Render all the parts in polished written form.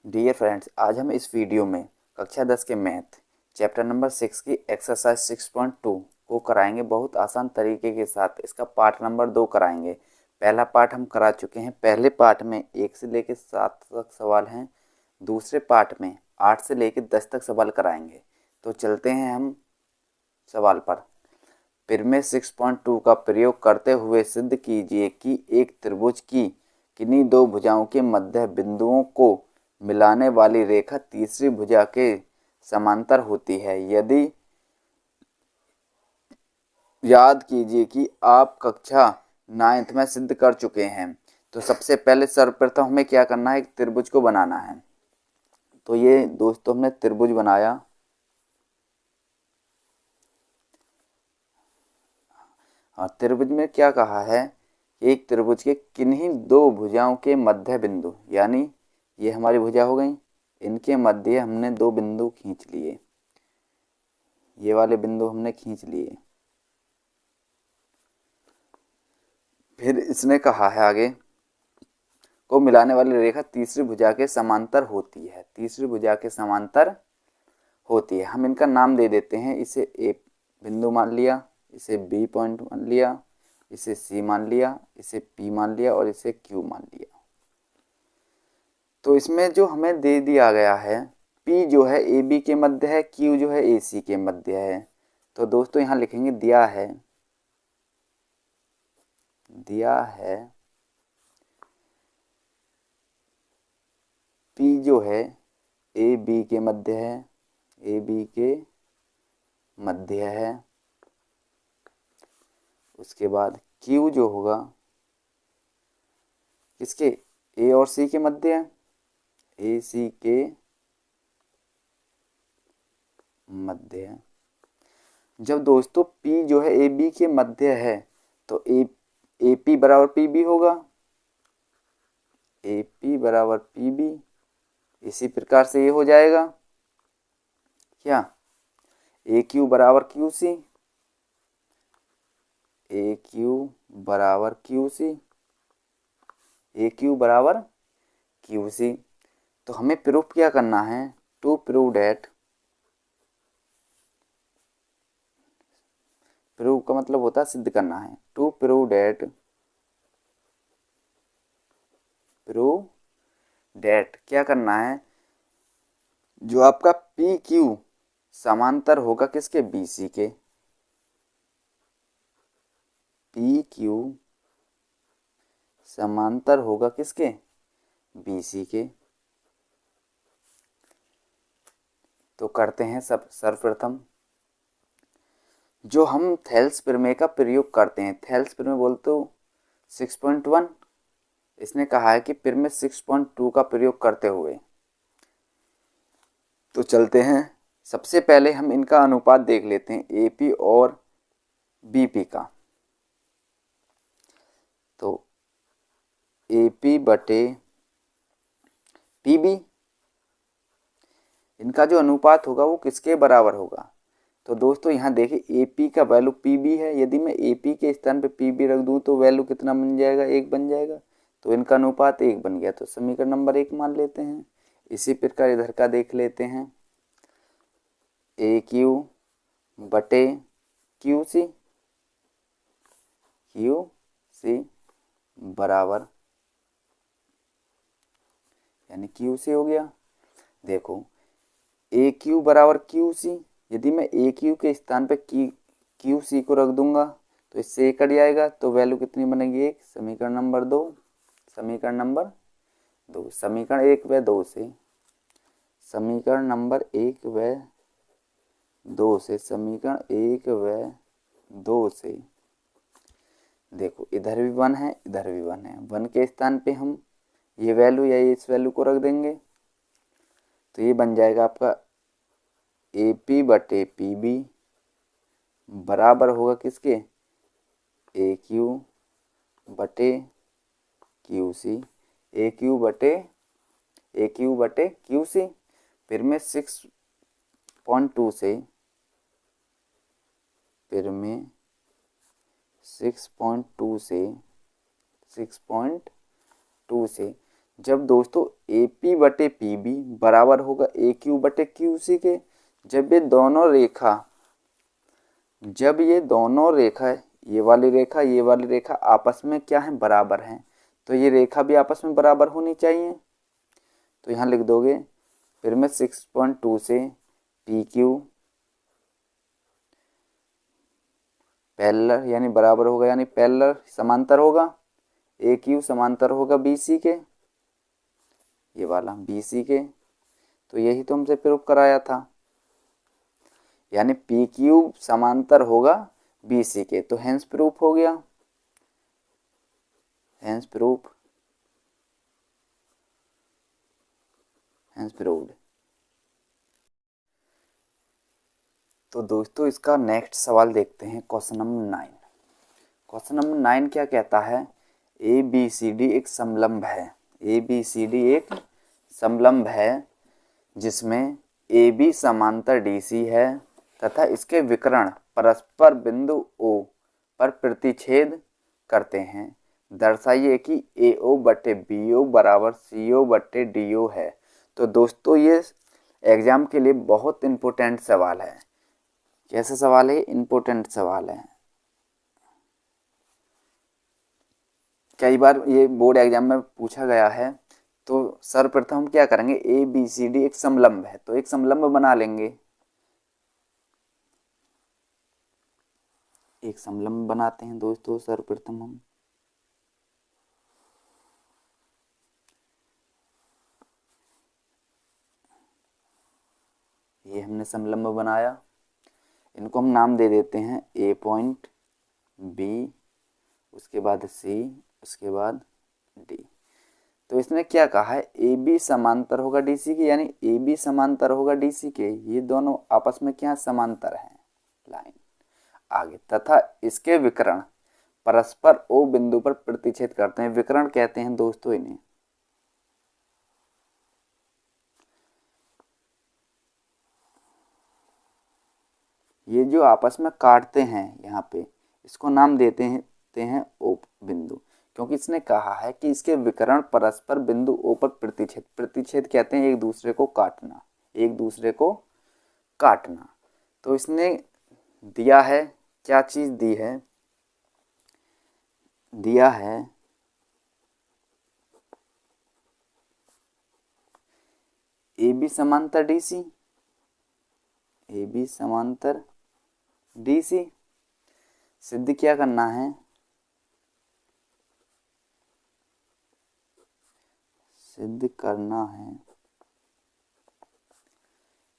Dear friends, आज हम इस वीडियो में कक्षा 10 के मैथ चैप्टर नंबर 6 की एक्सरसाइज 6.2 को कराएंगे बहुत आसान तरीके के साथ। इसका पार्ट नंबर 2 कराएंगे। पहला पार्ट हम करा चुके हैं। पहले पार्ट में 1 से लेकर 7 तक सवाल हैं। दूसरे पार्ट में 8 से लेकर 10 तक सवाल कराएंगे। तो चलते हैं हम सवाल पर। पिरमिड 6.2 का प्रयोग करते हुए सिद्ध कीजिए कि एक त्रिभुज की किन्हीं दो भुजाओं के मध्य बिंदुओं को मिलाने वाली रेखा तीसरी भुजा के समांतर होती है। यदि याद कीजिए कि आप कक्षा 9th में सिद्ध कर चुके हैं। तो सबसे पहले सर्वप्रथम हमें क्या करना है, एक त्रिभुज को बनाना है। तो ये दोस्तों हमने त्रिभुज बनाया। और त्रिभुज में क्या कहा है, एक त्रिभुज के किन्हीं दो भुजाओं के मध्य बिंदु, यानी ये हमारी भुजा हो गई, इनके मध्य हमने दो बिंदु खींच लिए। ये वाले बिंदु हमने खींच लिए। फिर इसने कहा है आगे, को मिलाने वाली रेखा तीसरी भुजा के समांतर होती है। तीसरी भुजा के समांतर होती है। हम इनका नाम दे देते हैं। इसे ए बिंदु मान लिया, इसे बी पॉइंट मान लिया, इसे सी मान लिया, इसे पी मान लिया और इसे क्यू मान लिया। तो इसमें जो हमें दे दिया गया है, पी जो है ए बी के मध्य है, क्यू जो है ए सी के मध्य है। तो दोस्तों यहाँ लिखेंगे दिया है पी जो है ए बी के मध्य है, ए बी के मध्य है। उसके बाद क्यू जो होगा किसके, ए और सी के मध्य है, ए सी के मध्य है। जब दोस्तों P जो है ए बी के मध्य है तो ए पी बराबर पी बी होगा, ए पी बराबर पी बी। इसी प्रकार से ये हो जाएगा क्या, ए क्यू बराबर क्यू सी, ए क्यू बराबर क्यू सी, ए क्यू बराबर क्यू सी। तो हमें प्रूफ क्या करना है, टू प्रूव डेट, प्रूव का मतलब होता है सिद्ध करना है। टू प्रूव डेट क्या करना है, जो आपका पी क्यू समांतर होगा किसके, बी सी के। पी क्यू समांतर होगा किसके, बी सी के। तो करते हैं सब। सर्वप्रथम जो हम थेल्स प्रमेय का प्रयोग करते हैं, थेल्स प्रमेय बोलते हो 6.1, इसने कहा है कि प्रमेय 6.2 का प्रयोग करते हुए। तो चलते हैं, सबसे पहले हम इनका अनुपात देख लेते हैं, एपी और बीपी का। तो एपी बटे पीबी, इनका जो अनुपात होगा वो किसके बराबर होगा। तो दोस्तों यहाँ देखिए एपी का वैल्यू पीबी है। यदि मैं एपी के स्थान पे पीबी रख दूँ तो वैल्यू कितना बन जाएगा, एक बन जाएगा। तो इनका अनुपात एक बन गया, तो समीकरण नंबर 1 मान लेते हैं। इसी प्रकार इधर का देख लेते हैं, ए क्यू बटे क्यू सी बराबर, यानी क्यू सी हो गया। देखो ए क्यू बराबर क्यू सी, यदि मैं ए क्यू के स्थान पे क्यू सी को रख दूंगा तो इससे एक कट जाएगा, तो वैल्यू कितनी बनेगी, एक। समीकरण नंबर 2, समीकरण नंबर 2, समीकरण 1 व 2 से, समीकरण नंबर 1 व 2 से, समीकरण 1 व 2 से देखो इधर भी 1 है, इधर भी 1 है। 1 के स्थान पे हम ये वैल्यू या इस वैल्यू को रख देंगे, तो ये बन जाएगा आपका ए पी बटे पी बी बराबर होगा किसके, ए क्यू बटे क्यू सी, ए क्यू बटे क्यू सी। फिर मैं 6.2 से, फिर मैं 6.2 से जब दोस्तों ए पी बटे पी बी बराबर होगा ए क्यू बटे क्यू सी के, जब ये दोनों रेखा ये वाली रेखा आपस में क्या है, बराबर हैं, तो ये रेखा भी आपस में बराबर होनी चाहिए। तो यहाँ लिख दोगे फिर मैं 6.2 से पी क्यू पैरेलल यानी बराबर होगा, यानी पैरेलल समांतर होगा, ए क्यू समांतर होगा बी सी के, ये वाला बी सी के। तो यही तो हमसे प्रूव कराया था, यानी पी क्यू समांतर होगा बी सी के, तो हेंस प्रूफ हो गया, हेंस प्रूव्ड। तो दोस्तों इसका नेक्स्ट सवाल देखते हैं, क्वेश्चन नंबर 9। क्वेश्चन नंबर 9 क्या कहता है, ए बी सी डी एक समलंब है, ए बी सी डी एक समलंब है जिसमें ए बी समांतर डी सी है तथा इसके विकर्ण परस्पर बिंदु ओ पर प्रतिच्छेद करते हैं। दर्शाइए कि ए ओ बटे बी ओ बराबर सी ओ बटे डी ओ है। तो दोस्तों ये एग्जाम के लिए बहुत इम्पोर्टेंट सवाल है। कैसा सवाल है? इम्पोर्टेंट सवाल है। कई बार ये बोर्ड एग्जाम में पूछा गया है। तो सर्वप्रथम हम क्या करेंगे, ए बी सी डी एक समलंब है, तो एक समलंब बना लेंगे, एक समलंब बनाते हैं दोस्तों। सर्वप्रथम हम ये हमने समलंब बनाया, इनको हम नाम दे देते हैं ए पॉइंट, बी, उसके बाद सी, उसके बाद डी। तो इसने क्या कहा है, ए बी समांतर होगा डी सी के, यानी ए बी समांतर होगा डी सी के, ये दोनों आपस में क्या समांतर हैं, लाइन। आगे, तथा इसके विकर्ण परस्पर ओ बिंदु पर प्रतिच्छेद करते हैं। विकर्ण कहते हैं दोस्तों इन्हें। ये जो आपस में काटते हैं यहाँ पे, इसको नाम देते हैं ओ बिंदु, क्योंकि इसने कहा है कि इसके विकर्ण परस्पर बिंदु ओ पर प्रतिच्छेद, प्रतिच्छेद कहते हैं एक दूसरे को काटना, एक दूसरे को काटना। तो इसने दिया है, क्या चीज दी है, दिया है ए बी समांतर डी सी, ए बी समांतर डी सी। सिद्ध क्या करना है, सिद्ध करना है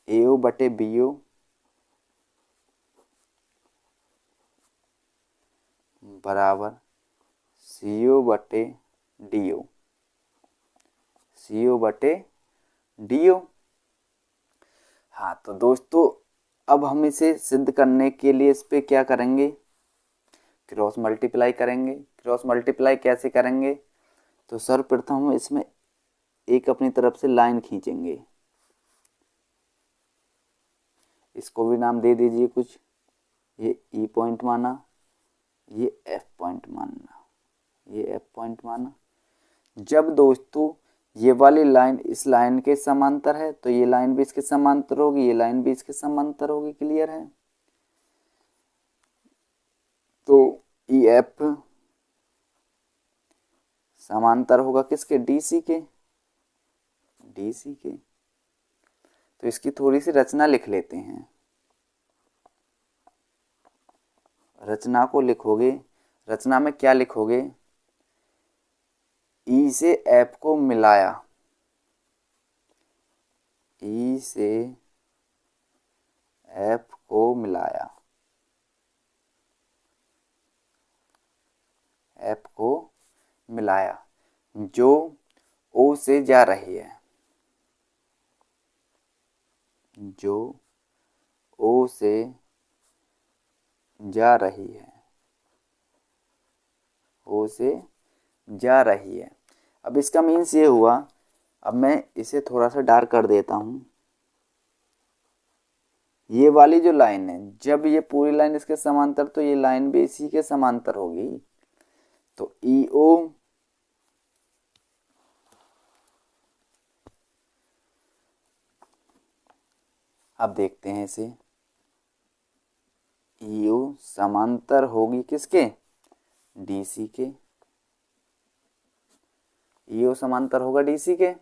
ए ओ बटे बी ओ बराबर सी ओ बटे डी ओ, सी ओ बटे डी ओ। हाँ तो दोस्तों अब हम इसे सिद्ध करने के लिए इस पे क्या करेंगे, क्रॉस मल्टीप्लाई करेंगे। क्रॉस मल्टीप्लाई कैसे करेंगे, तो सर्वप्रथम हम इसमें एक अपनी तरफ से लाइन खींचेंगे, इसको भी नाम दे दीजिए कुछ, ये ई पॉइंट माना, ये एफ पॉइंट माना, ये एफ पॉइंट माना। जब दोस्तों ये वाली लाइन इस लाइन के समांतर है तो ये लाइन भी इसके समांतर होगी, ये लाइन भी इसके समांतर होगी। क्लियर है? तो ई एफ समांतर होगा किसके, डी सी के, डी सी के। तो इसकी थोड़ी सी रचना लिख लेते हैं, रचना को लिखोगे, रचना में क्या लिखोगे, ई से एफ को मिलाया, ई से एफ को मिलाया, एफ को मिलाया, जो ओ से जा रही है, जो ओ से जा रही है, ओ से जा रही है। अब इसका मीन्स ये हुआ, अब मैं इसे थोड़ा सा डार्क कर देता हूं। ये वाली जो लाइन है, जब ये पूरी लाइन इसके समांतर, तो ये लाइन भी इसी के समांतर होगी। तो ई ओ अब देखते हैं इसे। ईओ समांतर होगी किसके? डीसी के। ईओ समांतर होगा डीसी के।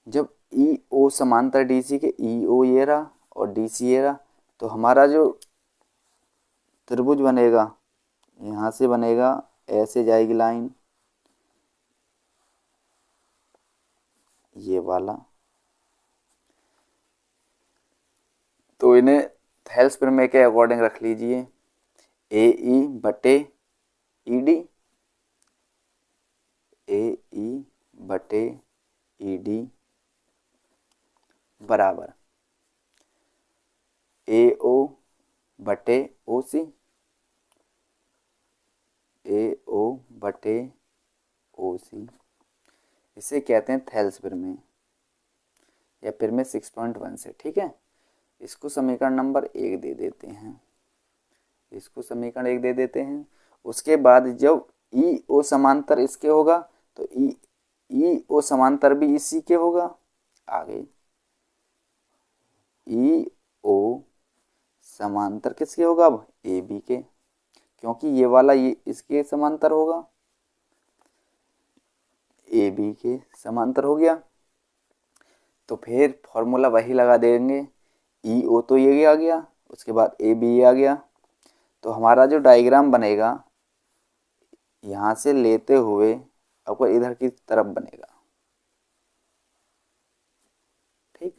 जब ईओ समांतर डीसी के, ईओ ये रहा और डीसी ये रहा, तो हमारा जो त्रिभुज बनेगा यहाँ से बनेगा, ऐसे जाएगी लाइन ये वाला। तो इन्हें थेल्स प्रमेय के अकॉर्डिंग रख लीजिए। ए ई बटे ई डी, ए ई बटे ई डी बराबर ए ओ बटे ओ सी, ए ओ बटे ओ सी। इसे कहते हैं थेल्स प्रमेय या प्रमेय 6.1 से। ठीक है, इसको समीकरण नंबर 1 दे देते हैं, इसको समीकरण 1 दे देते हैं। उसके बाद जब ई ओ समांतर इसके होगा तो ई ओ समांतर भी इसी के होगा। आगे ई ओ समांतर किसके होगा? अब ए बी के, क्योंकि ये वाला ये इसके समांतर होगा, ए बी के समांतर हो गया। तो फिर फॉर्मूला वही लगा देंगे, ई ओ तो ये आ गया, उसके बाद ए बी आ गया। तो हमारा जो डायग्राम बनेगा यहाँ से लेते हुए आपको इधर की तरफ बनेगा। ठीक,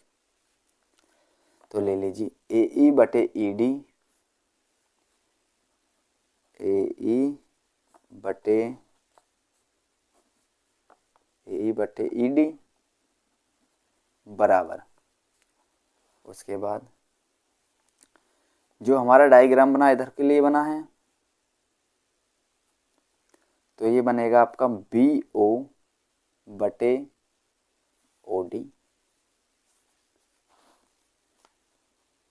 तो ले लीजिए ए ई बटे ई डी, ए ई बटे ई डी बराबर। उसके बाद जो हमारा डायग्राम बना इधर के लिए बना है, तो ये बनेगा आपका बी ओ बटे ओ डी,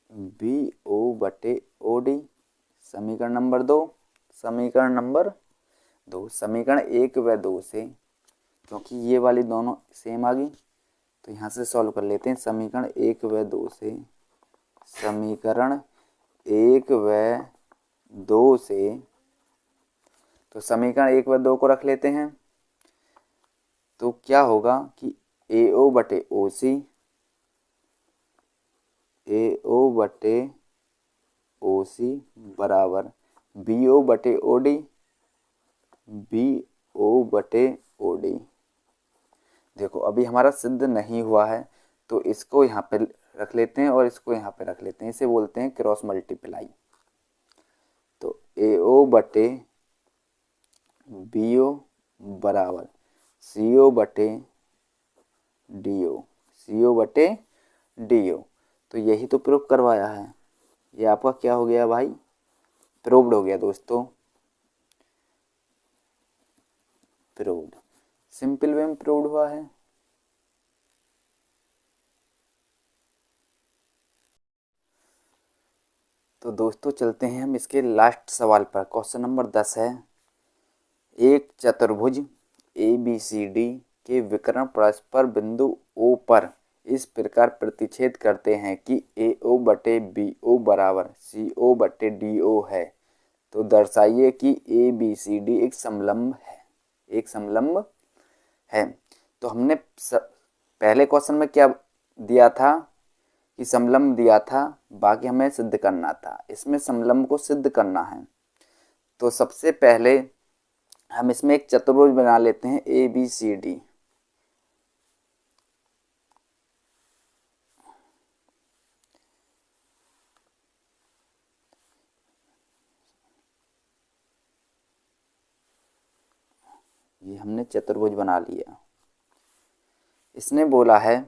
बी ओ बटे ओ डी। समीकरण नंबर 2, समीकरण नंबर 2, समीकरण 1 व 2 से, क्योंकि ये वाली दोनों सेम आ गई तो यहाँ से सॉल्व कर लेते हैं। समीकरण 1 व 2 से, समीकरण 1 व 2 से, तो समीकरण 1 व 2 को रख लेते हैं। तो क्या होगा कि ए ओ बटे ओ सी, ए ओ बटे ओ सी बराबर बी ओ बटे ओ डी, बी ओ बटे ओ डी। देखो अभी हमारा सिद्ध नहीं हुआ है तो इसको यहाँ पे रख लेते हैं और इसको यहाँ पे रख लेते हैं, इसे बोलते हैं क्रॉस मल्टीप्लाई। तो ए ओ बटे बी ओ बराबर सी ओ बटे डी ओ, सी ओ बटे डी ओ। तो यही तो प्रूफ करवाया है, ये आपका क्या हो गया भाई? प्रूव्ड हो गया दोस्तों, प्रूव्ड, सिंपल वे में प्रूव्ड हुआ है। तो दोस्तों चलते हैं हम इसके लास्ट सवाल पर। क्वेश्चन नंबर 10 है, एक चतुर्भुज ए बी सी डी के विकर्ण परस्पर बिंदु ओ पर इस प्रकार प्रतिच्छेद करते हैं कि ए ओ बटे बी ओ बराबर सी ओ बटे डी ओ है। तो दर्शाइए कि ए बी सी डी एक समलंब है, एक समलंब है। तो हमने पहले क्वेश्चन में क्या दिया था कि समलंब दिया था, बाकी हमें सिद्ध करना था। इसमें समलंब को सिद्ध करना है तो सबसे पहले हम इसमें एक चतुर्भुज बना लेते हैं ए बी सी डी। ये हमने चतुर्भुज बना लिया। इसने बोला है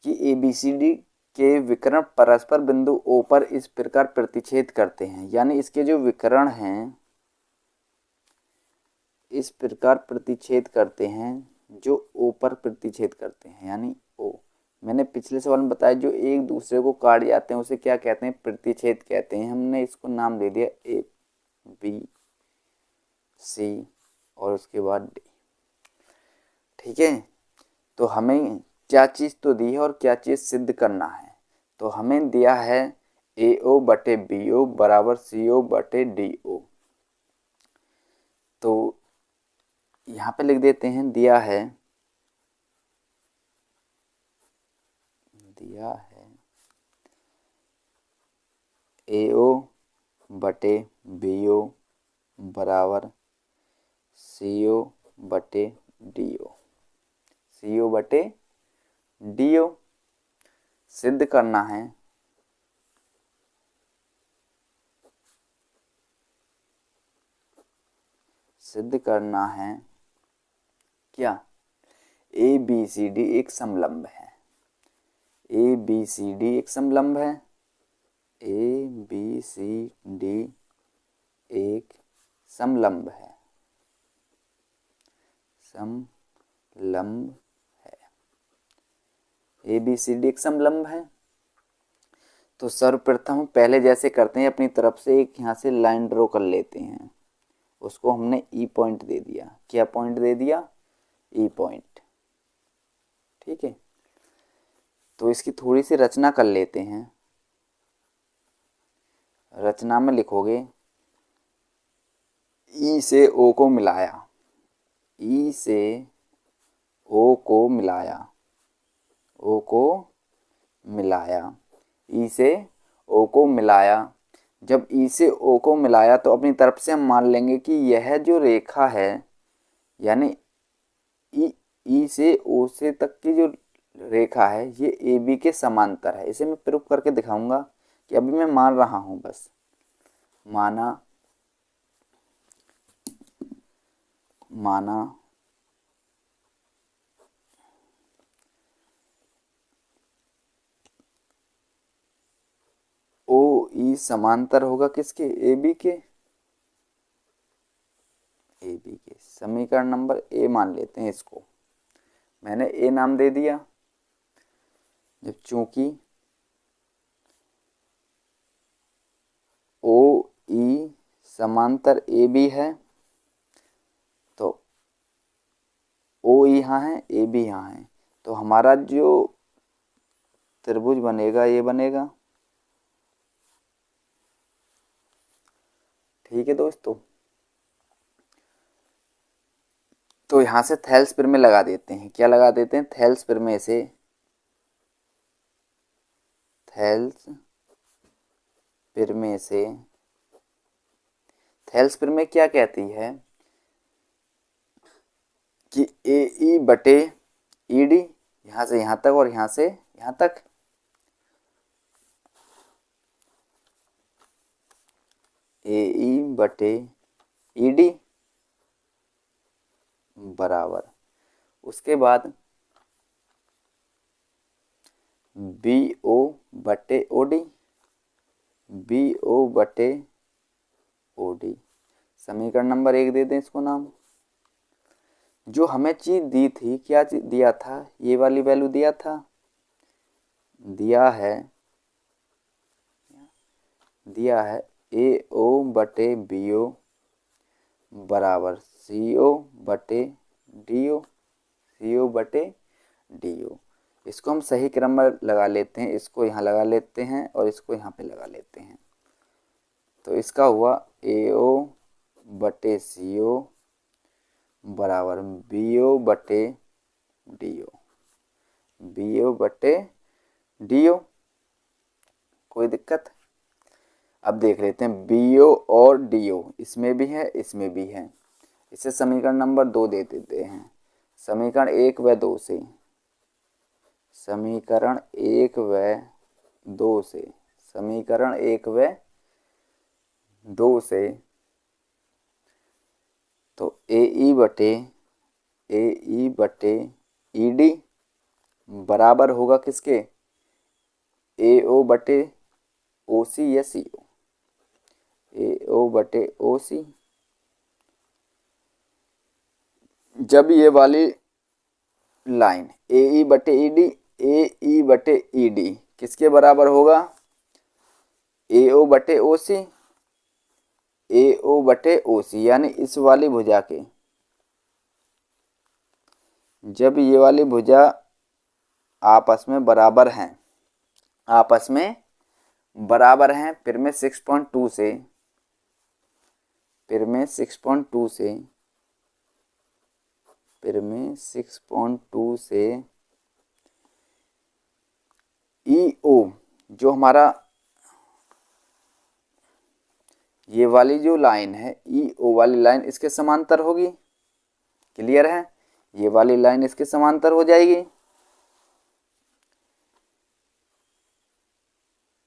कि ए बी सी डी के विकर्ण परस्पर बिंदु ओ पर इस प्रकार प्रतिच्छेद करते हैं, यानी इसके जो विकर्ण हैं इस प्रकार प्रतिच्छेद करते हैं, जो ओ पर प्रतिच्छेद करते हैं यानी ओ। मैंने पिछले सवाल में बताया जो एक दूसरे को काट जाते हैं उसे क्या कहते हैं? प्रतिच्छेद कहते हैं। हमने इसको नाम दे दिया ए बी सी और उसके बाद डी। ठीक है, तो हमें क्या चीज़ तो दी है और क्या चीज़ सिद्ध करना है। तो हमें दिया है AO बटे BO बराबर CO बटे DO। तो यहाँ पे लिख देते हैं दिया है AO बटे BO बराबर CO बटे DO। CO बटे DO सिद्ध करना है। सिद्ध करना है क्या? ABCD एक समलंब है। ABCD एक समलंब है। ABCD एक समलंब है। समलंब है। ABCD एक समलंब है। तो सर्वप्रथम पहले जैसे करते हैं, अपनी तरफ से एक यहाँ से लाइन ड्रॉ कर लेते हैं। उसको हमने E पॉइंट दे दिया। क्या पॉइंट दे दिया? E point. ठीक है। तो इसकी थोड़ी सी रचना कर लेते हैं। रचना में लिखोगे E से O को मिलाया। E से O को मिलाया। O को मिलाया। E से O को मिलाया। जब E से O को मिलाया तो अपनी तरफ से हम मान लेंगे कि यह जो रेखा है, यानी E से O से तक की जो रेखा है, ये AB के समांतर है। इसे मैं प्रूफ करके दिखाऊंगा कि अभी मैं मान रहा हूं, बस माना OE समांतर होगा किसके? AB के। AB के समीकरण नंबर A मान लेते हैं इसको। मैंने A नाम दे दिया। जब चूंकि OE समांतर AB है तो OE यहाँ है, AB यहाँ है, तो हमारा जो त्रिभुज बनेगा ये बनेगा। ठीक है दोस्तों। तो यहाँ से थेल्स प्रमेय लगा देते हैं। क्या लगा देते हैं? थेल्स प्रमेय से। थेल्स प्रमेय से। थेल्स प्रमेय क्या कहती है कि AE बटे ED, यहाँ से यहाँ तक और यहाँ से यहाँ तक, AE बटे ED बराबर, उसके बाद BO बटे OD। BO बटे OD समीकरण नंबर 1 दे दें इसको नाम। जो हमें चीज दी थी, क्या दिया था? ये वाली वैल्यू दिया था। दिया है AO बटे BO बराबर CO बटे DO। CO बटे DO। इसको हम सही क्रम में लगा लेते हैं। इसको यहाँ लगा लेते हैं और इसको यहाँ पे लगा लेते हैं। तो इसका हुआ AO बटे CO बराबर BO बटे DO। BO बटे DO। कोई दिक्कत? अब देख लेते हैं BO और DO, इसमें भी है इसमें भी है। इसे समीकरण नंबर 2 दे देते हैं। समीकरण 1 व 2 से। समीकरण 1 व 2 से। समीकरण 1 व 2 से। तो AE बटे ED बराबर होगा किसके? AO बटे OC या CO। AO बटे OC। जब ये वाली लाइन AE बटे ED, AE बटे ED किसके बराबर होगा? AO बटे OC। AO बटे OC यानी इस वाली भुजा के। जब ये वाली भुजा आपस में बराबर हैं, आपस में बराबर हैं। फिर मैं 6.2 से, फिर मैं 6.2 से, फिर मैं 6.2 से ई ओ, जो हमारा ये वाली जो लाइन है ई ओ वाली लाइन इसके समांतर होगी। क्लियर है? ये वाली लाइन इसके समांतर हो जाएगी।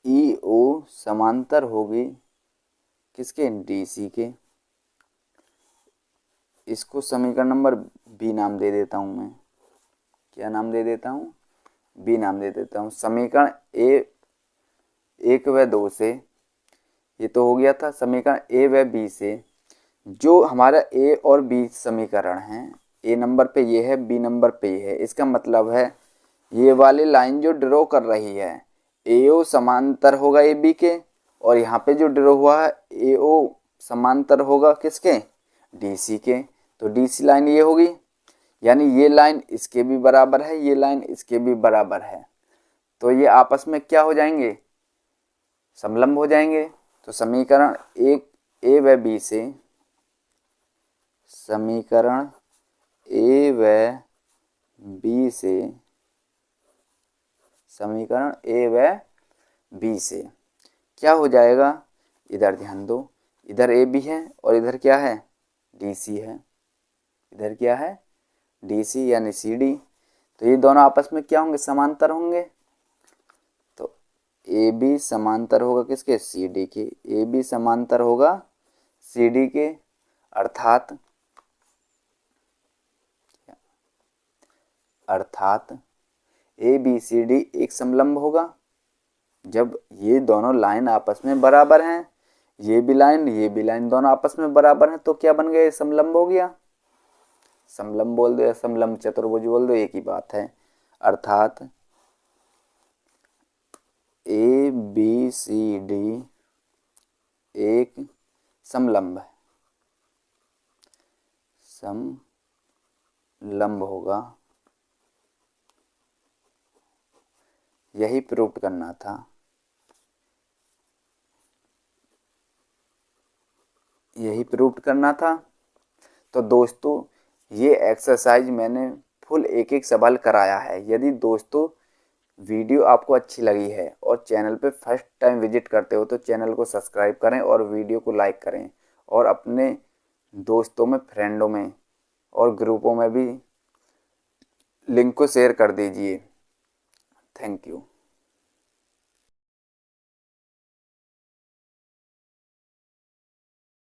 ई ओ समांतर होगी किसके? डीसी के। इसको समीकरण नंबर बी नाम दे देता हूं मैं। क्या नाम दे देता हूं? बी नाम दे देता हूं। समीकरण ए 1 व 2 से, ये तो हो गया था। समीकरण ए व बी से जो हमारा ए और बी समीकरण है, ए नंबर पे ये है, बी नंबर पे ये है। इसका मतलब है ये वाली लाइन जो ड्रॉ कर रही है ए ओ समांतर होगा ए बी के, और यहाँ पे जो ड्रॉ हुआ है ए ओ समांतर होगा किसके? डीसी के। तो डीसी लाइन ये होगी, यानी ये लाइन इसके भी बराबर है, ये लाइन इसके भी बराबर है। तो ये आपस में क्या हो जाएंगे? समलंब हो जाएंगे। तो समीकरण एक ए व बी से, समीकरण ए व बी से, समीकरण ए व बी से क्या हो जाएगा? इधर ध्यान दो, इधर ए बी है और इधर क्या है? डीसी है। इधर क्या है? डीसी यानी सी डी। तो ये दोनों आपस में क्या होंगे? समांतर होंगे। तो ए बी समांतर होगा किसके? सी डी के। ए बी समांतर होगा सी डी के, अर्थात ए बी सी डी एक समलंब होगा। जब ये दोनों लाइन आपस में बराबर हैं, ये भी लाइन ये भी लाइन दोनों आपस में बराबर हैं, तो क्या बन गया? समलंब हो गया। समलंब बोल दो या समलंब चतुर्भुज बोल दो, एक ही बात है। अर्थात ए बी सी डी एक समलंब है, समलंब होगा। यही प्रूव करना था, यही प्रूव करना था। तो दोस्तों ये एक्सरसाइज मैंने फुल एक एक सवाल कराया है। यदि दोस्तों वीडियो आपको अच्छी लगी है और चैनल पे फर्स्ट टाइम विजिट करते हो तो चैनल को सब्सक्राइब करें और वीडियो को लाइक करें, और अपने दोस्तों में, फ्रेंडों में और ग्रुपों में भी लिंक को शेयर कर दीजिए। Thank you.